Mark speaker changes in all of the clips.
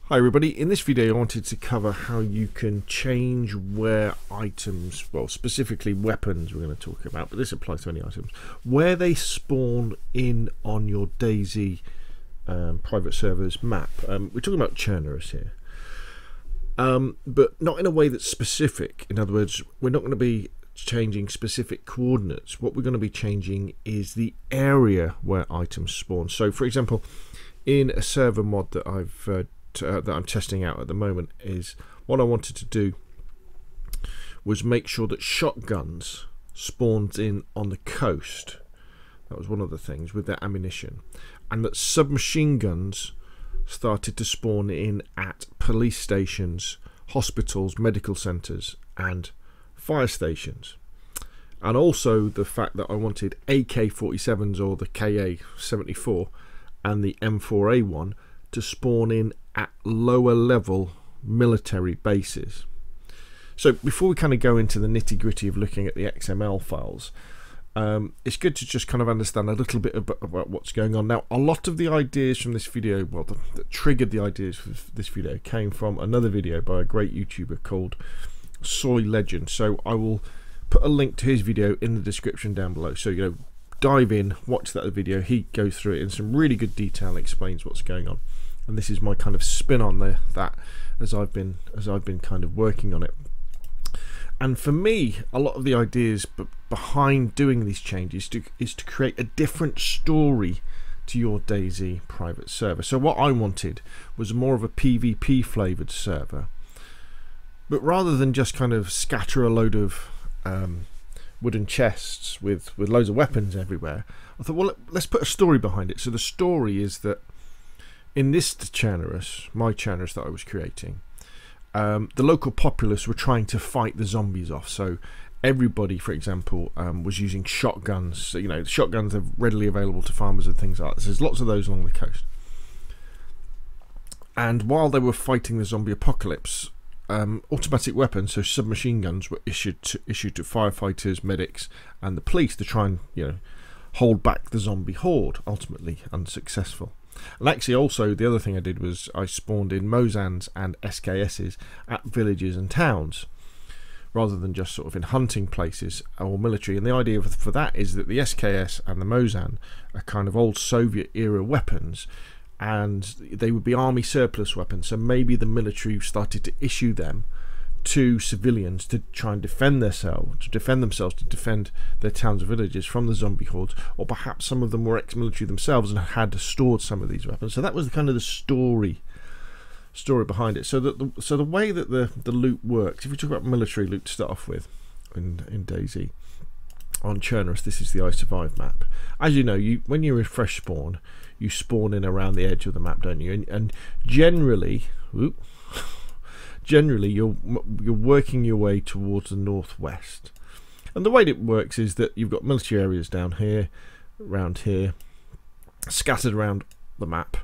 Speaker 1: Hi everybody, in this video I wanted to cover how you can change where items, well specifically weapons we're going to talk about, but this applies to any items, where they spawn in on your DAYZ private servers map. We're talking about churners here, but not in a way that's specific. In other words, we're not going to be changing specific coordinates. What we're going to be changing is the area where items spawn. So for example, in a server mod that that I'm testing out at the moment, is what I wanted to do was make sure that shotguns spawned in on the coast. That was one of the things with their ammunition, and that submachine guns started to spawn in at police stations, hospitals, medical centres and fire stations. And also the fact that I wanted AK-47s or the KA-74 and the M4A1 to spawn in at lower level military bases. So before we kind of go into the nitty-gritty of looking at the XML files, it's good to just kind of understand a little bit about what's going on. Now, a lot of the ideas from this video, well, that triggered the ideas for this video, came from another video by a great YouTuber called Soy Legend. So I will put a link to his video in the description down below, so dive in, watch that video. He goes through it in some really good detail and explains what's going on. And this is my kind of spin on that as I've been kind of working on it. And for me, a lot of the ideas behind doing these changes is to create a different story to your DAYZ private server. So what I wanted was more of a PvP flavored server, but rather than just kind of scatter a load of wooden chests with loads of weapons everywhere, I thought, well, let's put a story behind it. So the story is that in this churnus, my churnus that I was creating, the local populace were trying to fight the zombies off. So everybody, for example, was using shotguns. So, the shotguns are readily available to farmers and things like that. So there's lots of those along the coast. And while they were fighting the zombie apocalypse, automatic weapons, so submachine guns, were issued to firefighters, medics, and the police to try and hold back the zombie horde. Ultimately unsuccessful. And actually, also the other thing I did was I spawned in Mosans and SKSs at villages and towns, rather than just sort of in hunting places or military. And the idea for that is that the SKS and the Mosan are kind of old Soviet era weapons, and they would be army surplus weapons. So maybe the military started to issue them to civilians to try and defend themselves, to defend their towns and villages from the zombie hordes, or perhaps some of them were ex-military themselves and had stored some of these weapons. So that was kind of the story behind it. So that the way that the loot works, if we talk about military loot to start off with in DAYZ on Churnus, this is the I Survive map. As you know, when you're in fresh spawn, you spawn in around the edge of the map, don't you? And generally, you're working your way towards the northwest. And the way it works is that you've got military areas down here, around here, scattered around the map,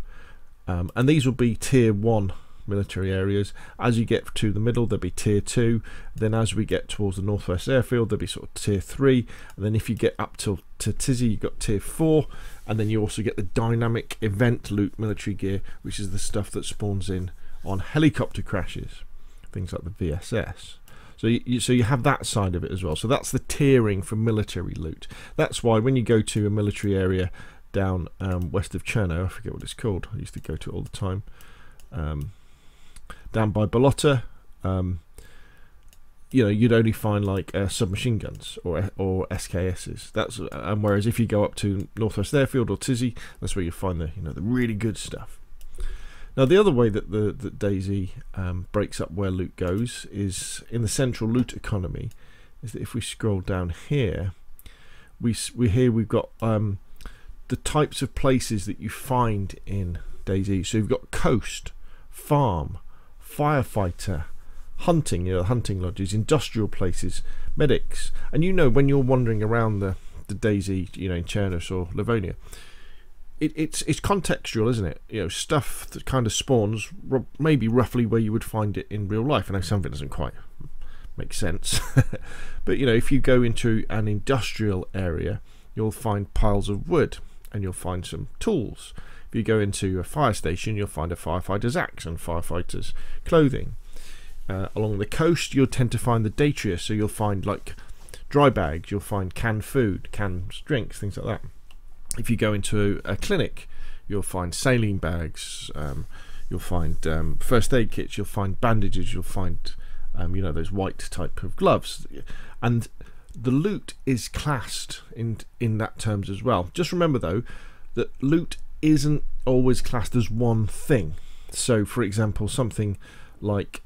Speaker 1: and these will be tier 1 military areas. As you get to the middle, there'll be tier 2. Then as we get towards the northwest airfield, there'll be sort of tier 3. And then if you get up to DAYZ, you've got tier 4. And then you also get the dynamic event loot military gear, which is the stuff that spawns in on helicopter crashes, things like the VSS. So you have that side of it as well. So that's the tiering for military loot. That's why when you go to a military area down west of Cherno, I forget what it's called, I used to go to it all the time, down by Bolota, you'd only find like submachine guns or SKSs. That's whereas if you go up to Northwest Airfield or DAYZ, that's where you find the the really good stuff. Now, the other way that the DAYZ breaks up where loot goes is in the central loot economy. Is that if we scroll down here, we've got the types of places that you find in DAYZ. So you've got coast, farm, firefighter, hunting, hunting lodges, industrial places, medics. And when you're wandering around the DAYZ, in Chernus or Livonia, it's contextual, isn't it? Stuff that kind of spawns maybe roughly where you would find it in real life. I know some of it doesn't quite make sense, but if you go into an industrial area, you'll find piles of wood and you'll find some tools. If you go into a fire station, you'll find a firefighter's axe and firefighter's clothing. Along the coast, you'll tend to find the datria, so you'll find like dry bags, you'll find canned food, canned drinks, things like that. If you go into a clinic, you'll find saline bags, you'll find first aid kits, you'll find bandages, you'll find you know, those white type of gloves. And the loot is classed in that terms as well. Just remember though that loot isn't always classed as one thing. So for example, something like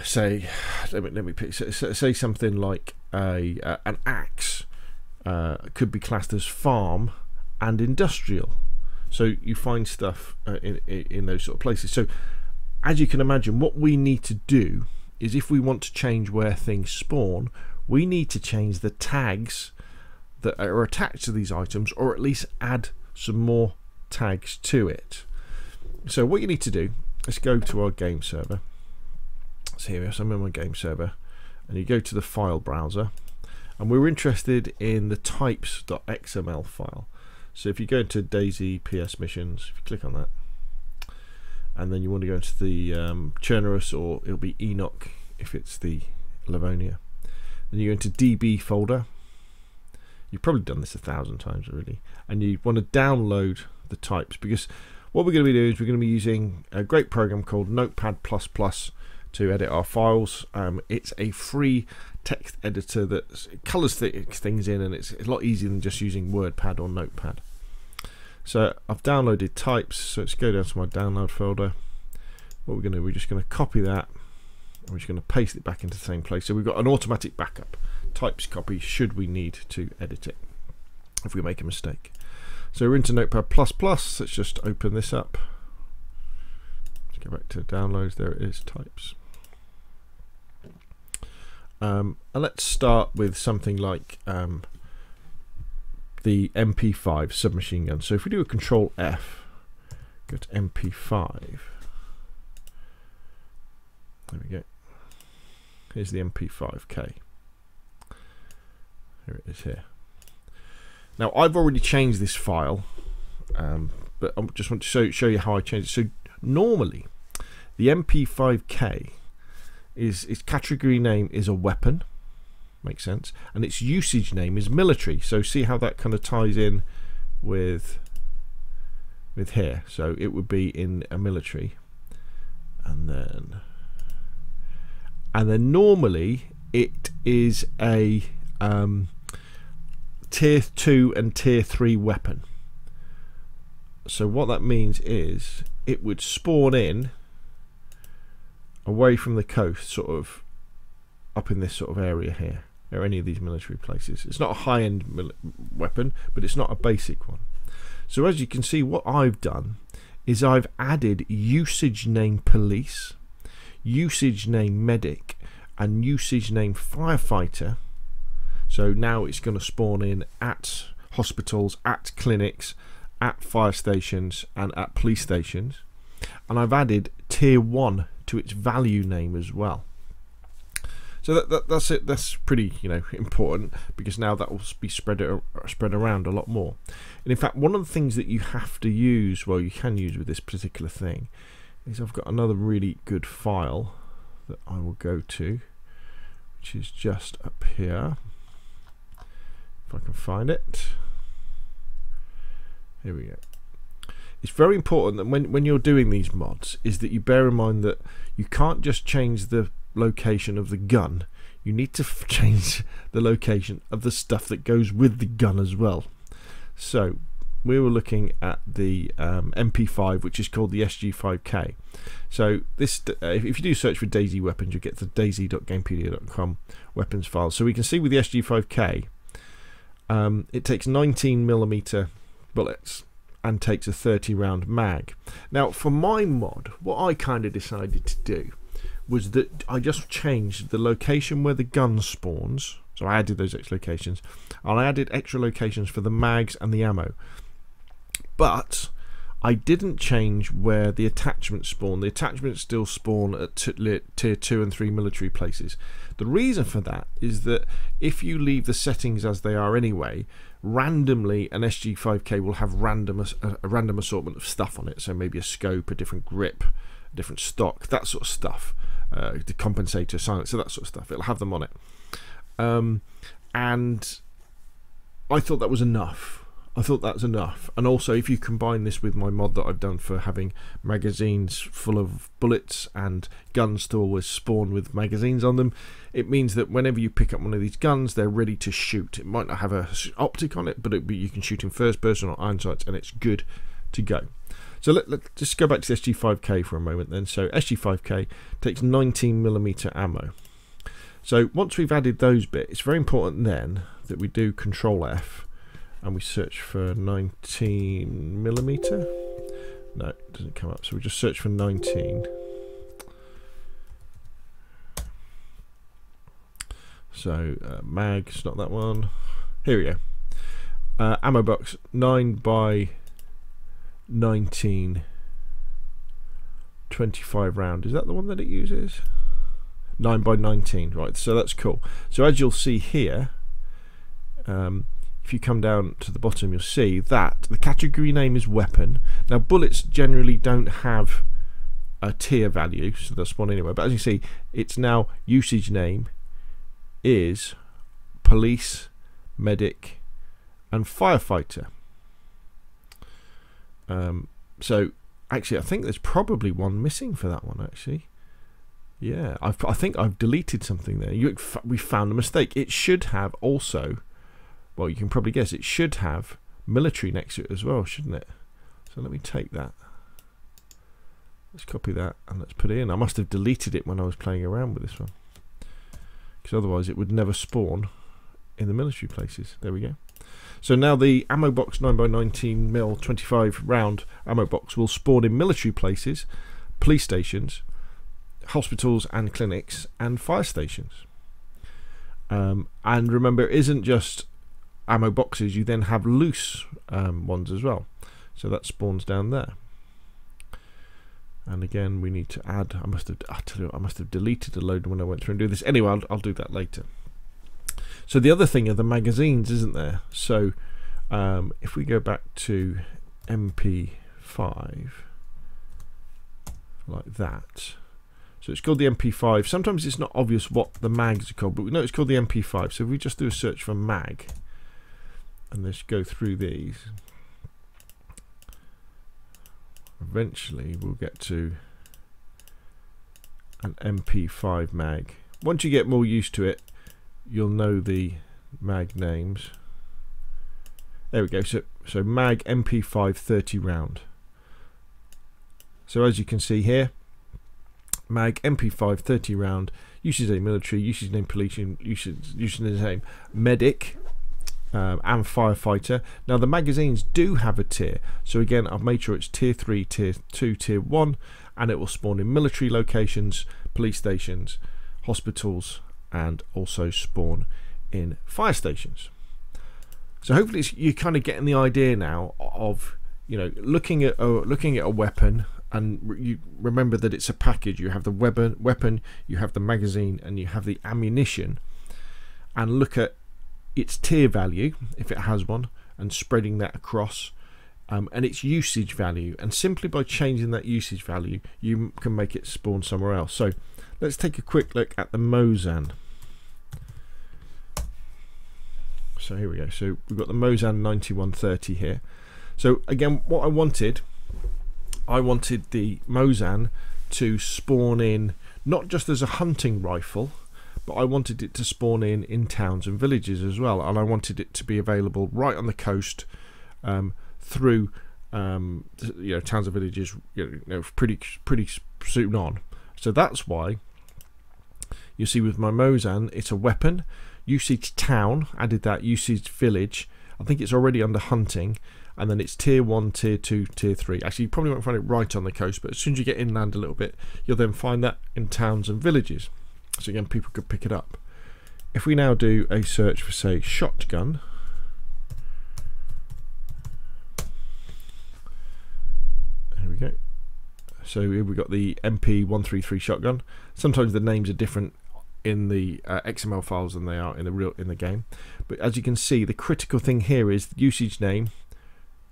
Speaker 1: say, let me pick, say something like an axe could be classed as farm and industrial. So you find stuff in those sort of places. So as you can imagine, what we need to do is, if we want to change where things spawn, we need to change the tags that are attached to these items, or at least add some more tags to it. So what you need to do, let's go to our game server. So here we are, so I'm in my game server, and you go to the file browser, and we're interested in the types.xml file. So if you go into DAYZ PS missions, if you click on that, and then you want to go into the Chernerus, or it'll be Enoch if it's the Livonia. Then you go into DB folder. You've probably done this 1,000 times already, and you want to download the types, because what we're going to be doing is we're going to be using a great program called Notepad++ to edit our files. It's a free text editor that colours things in, and it's a lot easier than just using WordPad or Notepad. So I've downloaded types, so let's go down to my download folder. What we're going to do, we're just going to copy that, and we're just going to paste it back into the same place. So we've got an automatic backup types copy should we need to edit it if we make a mistake. So we're into Notepad++. Let's just open this up. Let's go back to downloads. There it is, types. And let's start with something like the MP5 submachine gun. So if we do a Control F, go to MP5. There we go. Here's the MP5K. Here it is here. Now I've already changed this file, but I just want to show you how I changed it. So normally the MP5K its category name is a weapon, makes sense, and its usage name is military. So see how that kind of ties in with here. So it would be in a military, and then normally it is a tier 2 and tier 3 weapon. So what that means is it would spawn in away from the coast, sort of up in this sort of area here, or any of these military places. It's not a high-end weapon, but it's not a basic one. So as you can see, what I've done is I've added usage name police, usage name medic, and usage name firefighter. So now it's going to spawn in at hospitals, at clinics, at fire stations, and at police stations. And I've added tier 1 to its value name as well. So that's it. That's pretty, you know, important, because now that will be spread around a lot more. And in fact, one of the things that you have to use, well, you can use with this particular thing, is I've got another really good file that I will go to, which is just up here. If I can find it. Here we go. It's very important that when you're doing these mods is that you bear in mind that you can't just change the location of the gun. You need to change the location of the stuff that goes with the gun as well. So we were looking at the MP5, which is called the SG5K. So this, if you do search for DAYZ weapons, you get the dayz.gamepedia.com weapons file. So we can see with the SG5K, it takes 19mm bullets and takes a 30 round mag. Now for my mod, what I kind of decided to do was that I just changed the location where the gun spawns. So I added those extra locations, and I added extra locations for the mags and the ammo. But I didn't change where the attachments spawn. The attachments still spawn at tier 2 and 3 military places. The reason for that is that if you leave the settings as they are anyway, randomly an SG5K will have a random assortment of stuff on it. So maybe a scope, a different grip, a different stock, that sort of stuff, the compensator, silencer, that sort of stuff. It'll have them on it. And I thought that was enough. And also, if you combine this with my mod that I've done for having magazines full of bullets and guns to always spawn with magazines on them, it means that whenever you pick up one of these guns, they're ready to shoot. It might not have a optic on it, but you can shoot in first person or iron sights, and it's good to go. So let's just go back to the SG5K for a moment then. So SG5K takes 19mm ammo. So once we've added those bits, it's very important then that we do Control F and we search for 19mm. No, it doesn't come up, so we just search for 19. So mag, it's not that one. Here we go. Ammo box 9x19, 25 round. Is that the one that it uses? 9x19, right? So that's cool. So as you'll see here, if you come down to the bottom, you'll see that the category name is weapon. Now bullets generally don't have a tier value, so they'll spawn anywhere, but as you see, it's now usage name is police, medic and firefighter. So actually I think there's probably one missing for that one actually. Yeah, I think I've deleted something there. We found a mistake. It should have also, well, you can probably guess, it should have military next to it as well, shouldn't it? So let me take that. Let's copy that and let's put it in. I must have deleted it when I was playing around with this one, because otherwise it would never spawn in the military places. There we go. So now the ammo box 9x19mm 25 round ammo box will spawn in military places, police stations, hospitals and clinics and fire stations. And remember, it isn't just ammo boxes, you then have loose ones as well, so that spawns down there. And again, we need to add, I must have deleted a load when I went through and do this. Anyway, I'll do that later. So the other thing are the magazines, isn't there? So if we go back to MP5 like that, so it's called the MP5. Sometimes it's not obvious what the mags are called, but we know it's called the MP5. So if we just do a search for mag and let's go through these, eventually we'll get to an MP5 mag. Once you get more used to it, you'll know the mag names. There we go. So mag MP5 30 round. So as you can see here, mag MP5 30 round, usage name military, usage name police, usage name medic, and firefighter. Now the magazines do have a tier, so again I've made sure it's tier 3, tier 2, tier 1, and it will spawn in military locations, police stations, hospitals, and also spawn in fire stations. So hopefully you're kind of getting the idea now of, you know, looking at a weapon, and you remember that it's a package. You have the weapon, you have the magazine, and you have the ammunition, and look at its tier value if it has one, and spreading that across, and its usage value, and simply by changing that usage value you can make it spawn somewhere else. So let's take a quick look at the Mosin. So here we go. So we've got the Mosin 9130 here. So again, what I wanted the Mosin to spawn in not just as a hunting rifle, but I wanted it to spawn in towns and villages as well, and I wanted it to be available right on the coast, through you know, towns and villages, you know, pretty soon on. So that's why you see with my Mosin, it's a weapon, usage town, added that, usage village. I think it's already under hunting, and then it's tier 1, tier 2, tier 3. Actually, you probably won't find it right on the coast, but as soon as you get inland a little bit, you'll then find that in towns and villages. So again, people could pick it up. If we now do a search for, say, shotgun, So here we've got the MP133 shotgun. Sometimes the names are different in the XML files than they are in the game. But as you can see, the critical thing here is the usage name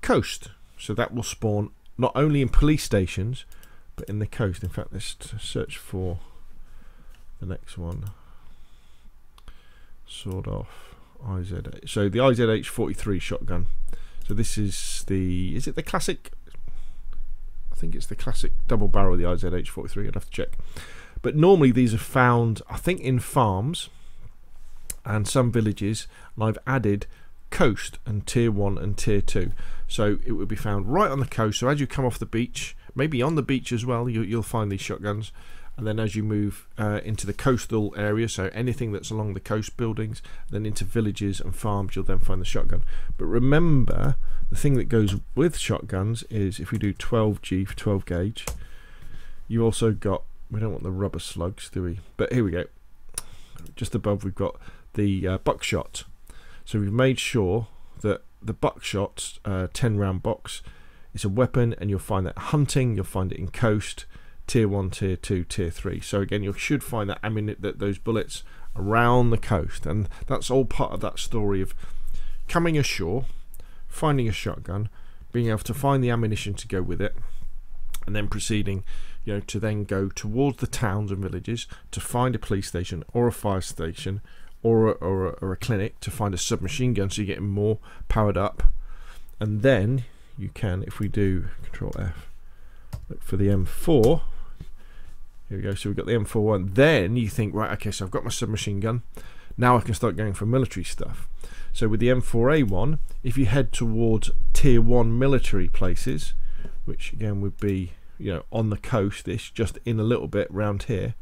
Speaker 1: coast. So that will spawn not only in police stations, but in the coast. In fact, let's search for the next one. Sawed off IZH. So the IZH-43 shotgun. So this is is it the classic? I think it's the classic double barrel of the IZH-43. I'd have to check. But normally these are found, I think, in farms and some villages. And I've added coast and tier 1 and tier 2. So it would be found right on the coast. So as you come off the beach, maybe on the beach as well, you'll find these shotguns. And then as you move into the coastal area, so anything that's along the coast buildings, then into villages and farms, you'll then find the shotgun. But remember, the thing that goes with shotguns is if we do 12G for 12 gauge, you also got, we don't want the rubber slugs, do we? But here we go. Just above we've got the Buckshot. So we've made sure that the Buckshot 10 round box is a weapon, and you'll find that hunting, you'll find it in coast, tier 1, tier 2, tier 3. So again, you should find that those bullets around the coast, and that's all part of that story of coming ashore, finding a shotgun, being able to find the ammunition to go with it, and then proceeding, you know, to then go towards the towns and villages to find a police station or a fire station or a clinic, to find a submachine gun so you're getting more powered up. And then you can, if we do Control F, look for the M4. Here we go. So we've got the M41. Then you think, right, okay, so I've got my submachine gun. Now I can start going for military stuff. So with the M4A1, if you head towards tier 1 military places, which again would be, you know, on the coast, it's just in a little bit round here.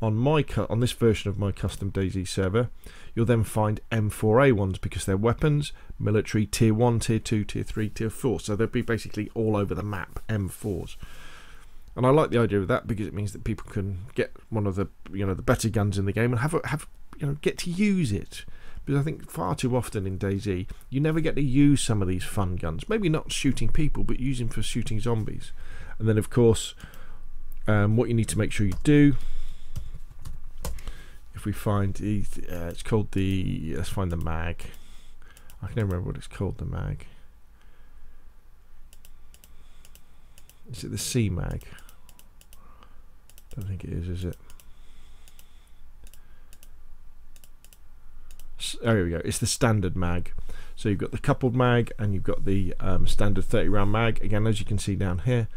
Speaker 1: On this version of my custom DAYZ server, you'll then find M4A1s because they're weapons, military, tier 1, tier 2, tier 3, tier 4. So they'll be basically all over the map, M4s. And I like the idea of that because it means that people can get one of the, you know, the better guns in the game and have you know, get to use it. Because I think far too often in DAYZ, you never get to use some of these fun guns. Maybe not shooting people, but using for shooting zombies. And then of course, what you need to make sure you do, if we find it's called the, let's find the mag. I can never remember what it's called, the mag. Is it the C mag? Don't think it is it? Oh, here we go. It's the standard mag. So you've got the coupled mag and you've got the standard 30 round mag. Again, as you can see down here,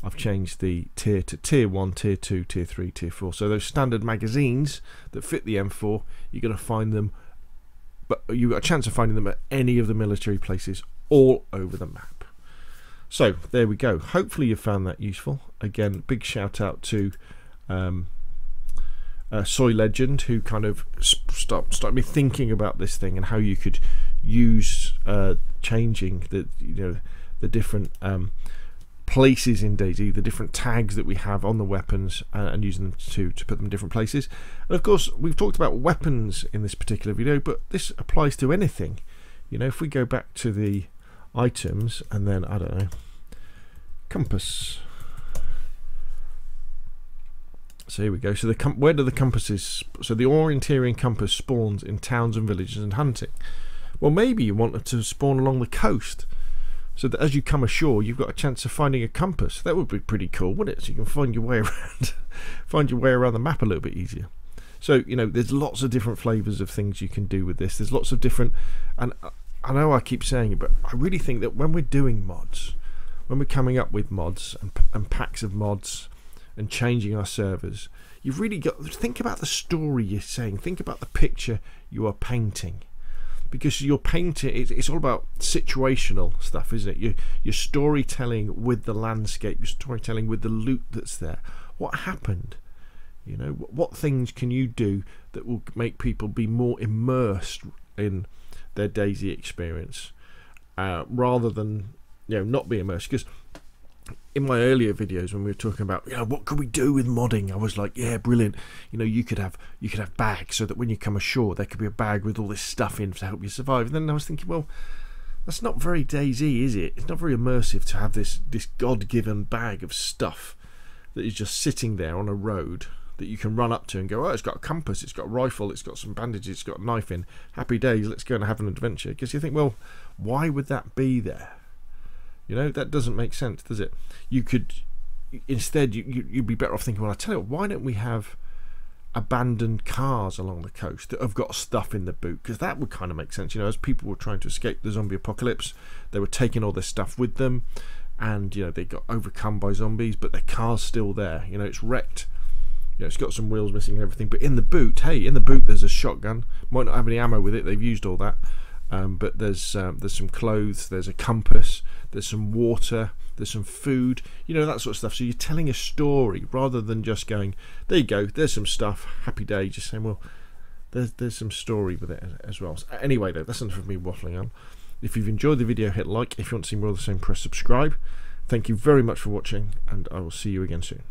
Speaker 1: I've changed the tier to tier 1, tier 2, tier 3, tier 4. So those standard magazines that fit the M4, you're going to find them, but you've got a chance of finding them at any of the military places all over the map. So there we go. Hopefully you found that useful. Again, big shout out to Soy Legend, who kind of started me thinking about this thing and how you could use changing the different places in DAYZ, the different tags that we have on the weapons, and using them to put them in different places. And of course, we've talked about weapons in this particular video, but this applies to anything. You know, if we go back to the items and then, I don't know, compass. So here we go. So where do the compasses, so the orienteering compass spawns in towns and villages and hunting. Well, maybe you want it to spawn along the coast, so that as you come ashore, you've got a chance of finding a compass. That would be pretty cool, wouldn't it? So you can find your way around, find your way around the map a little bit easier. So, you know, there's lots of different flavors of things you can do with this. There's lots of different, and I know I keep saying it, but I really think that when we're doing mods, when we're coming up with mods and packs of mods and changing our servers, you've really got to think about the story you're saying. Think about the picture you are painting. Because you're painting, it's all about situational stuff, isn't it? You're storytelling with the landscape, you're storytelling with the loot that's there. What happened? You know, what things can you do that will make people be more immersed in their DAYZ experience, rather than, you know, not be immersed? Because in my earlier videos, when we were talking about, you know, what could we do with modding, I was like, yeah, brilliant. You know, you could have bags, so that when you come ashore, there could be a bag with all this stuff in to help you survive. And then I was thinking, well, that's not very DAYZ, is it? It's not very immersive to have this God-given bag of stuff that is just sitting there on a road that you can run up to and go, oh, it's got a compass, it's got a rifle, it's got some bandages, it's got a knife in, happy days, let's go and have an adventure. Because you think, well, why would that be there? You know, that doesn't make sense, does it? You could, instead, you'd be better off thinking, well, I tell you what, why don't we have abandoned cars along the coast that have got stuff in the boot? Because that would kind of make sense. You know, as people were trying to escape the zombie apocalypse, they were taking all their stuff with them, and, you know, they got overcome by zombies, but their car's still there. You know, it's wrecked. You know, it's got some wheels missing and everything, but in the boot, hey, in the boot there's a shotgun. Might not have any ammo with it, they've used all that, but there's some clothes, there's a compass, there's some water, there's some food, you know, that sort of stuff. So you're telling a story rather than just going, there you go, there's some stuff, happy day. Just saying, well, there's some story with it as well. So anyway, though, that's enough of me waffling on. If you've enjoyed the video, hit like. If you want to see more of the same, press subscribe. Thank you very much for watching, and I will see you again soon.